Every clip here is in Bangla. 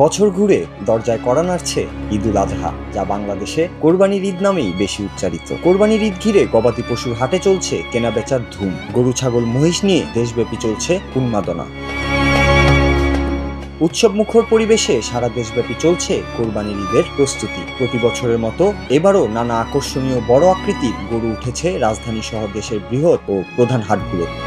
বছর ঘুরে দরজায় কড়া নাড়ছে ঈদুল আজহা, যা বাংলাদেশে কোরবানির ঈদ নামেই বেশি উচ্চারিত। কোরবানির ঈদ ঘিরে গবাদি পশুর হাটে চলছে কেনা বেচার ধুম। গরু, ছাগল, মহিষ নিয়ে দেশব্যাপী চলছে উন্মাদনা। উৎসব মুখর পরিবেশে সারা দেশব্যাপী চলছে কোরবানির ঈদের প্রস্তুতি। প্রতি বছরের মতো এবারও নানা আকর্ষণীয় বড় আকৃতির গরু উঠেছে রাজধানী সহ দেশের বৃহৎ ও প্রধান হাটগুলোতে।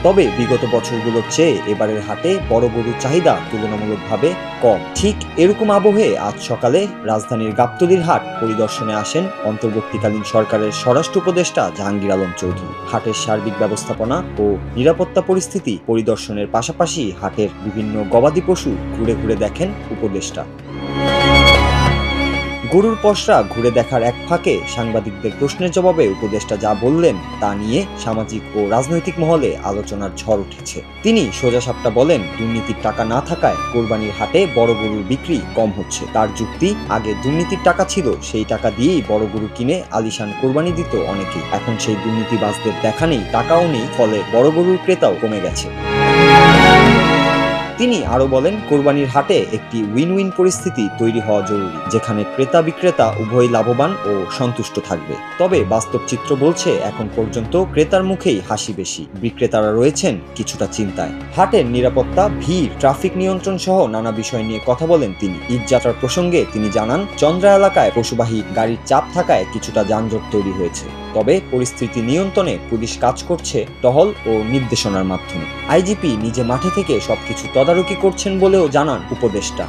তবে বিগত বছরগুলোর চেয়ে এবারের হাটে বড় গরুর চাহিদা তুলনামূলকভাবে কম। ঠিক এরকম আবহে আজ সকালে রাজধানীর গাবতলীর হাট পরিদর্শনে আসেন অন্তর্বর্তীকালীন সরকারের স্বরাষ্ট্র উপদেষ্টা জাহাঙ্গীর আলম চৌধুরী। হাটের সার্বিক ব্যবস্থাপনা ও নিরাপত্তা পরিস্থিতি পরিদর্শনের পাশাপাশি হাটের বিভিন্ন গবাদি পশু ঘুরে ঘুরে দেখেন উপদেষ্টা। গরুর পসরা ঘুরে দেখার এক ফাঁকে সাংবাদিকদের প্রশ্নের জবাবে উপদেষ্টা যা বললেন তা নিয়ে সামাজিক ও রাজনৈতিক মহলে আলোচনার ঝড় উঠেছে। তিনি সোজাসাপটা বলেন, দুর্নীতির টাকা না থাকায় কোরবানির হাটে বড় গরুর বিক্রি কম হচ্ছে। তার যুক্তি, আগে দুর্নীতির টাকা ছিল, সেই টাকা দিয়েই বড় গরু কিনে আলিশান কোরবানি দিত অনেকেই। এখন সেই দুর্নীতিবাজদের দেখা নেই, টাকাও নেই, ফলে বড় গরুর ক্রেতাও কমে গেছে। তিনি আরো বলেন, কোরবানির হাটে একটি উইন উইন পরিস্থিতি তৈরি হওয়া জরুরি, যেখানে ক্রেতা বিক্রেতা উভয়ই লাভবান ও সন্তুষ্ট থাকবে। তবে বাস্তব চিত্র বলছে, এখন পর্যন্ত ক্রেতার মুখেই হাসি বেশি, বিক্রেতারা রয়েছেন কিছুটা চিন্তায়। হাটের নিরাপত্তা, ভিড়, ট্রাফিক নিয়ন্ত্রণ সহ নানা বিষয় নিয়ে কথা বলেন তিনি। ঈদযাত্রার প্রসঙ্গে তিনি জানান, চন্দ্রা এলাকায় পশুবাহী গাড়ির চাপ থাকায় কিছুটা যানজট তৈরি হয়েছে। তবে পরিস্থিতি নিয়ন্ত্রণে পুলিশ কাজ করছে টহল ও নির্দেশনার মাধ্যমে। আইজিপি নিজে মাঠে থেকে সবকিছু তদারকি করছেন বলেও জানান উপদেষ্টা।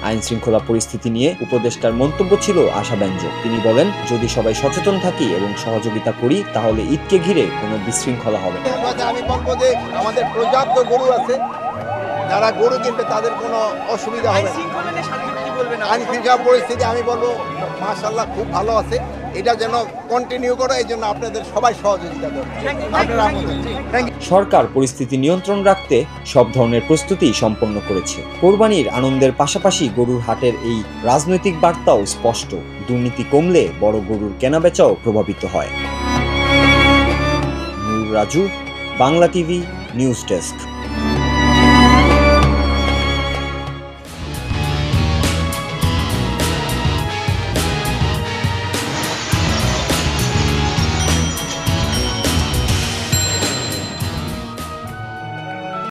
আইন শৃঙ্খলা পরিস্থিতি নিয়ে উপদেষ্টার মন্তব্য ছিল আশাব্যঞ্জক। তিনি বলেন, যদি সবাই সচেতন থাকি এবং সহযোগিতা করি তাহলে ঈদকে ঘিরে কোনো বিশৃঙ্খলা হবে না। আমি বলবো যে আমাদের পর্যাপ্ত গরু আছে, যারা গরু কিনবে তাদের কোনো অসুবিধা হবে না। আইন শৃঙ্খলা পরিস্থিতি আমি বলবো মাশাআল্লাহ খুব ভালো আছে। এটা যেন কন্টিনিউ করে, এই জন্য আপনাদের সবাই সহযোগিতা করবেন। সরকার পরিস্থিতি নিয়ন্ত্রণ রাখতে সব ধরনের প্রস্তুতি সম্পন্ন করেছে। কোরবানির আনন্দের পাশাপাশি গরুর হাটের এই রাজনৈতিক বার্তাও স্পষ্ট, দুর্নীতি কমলে বড় গরুর কেনাবেচাও প্রভাবিত হয়। Nur Raju, Bangla TV, news desk.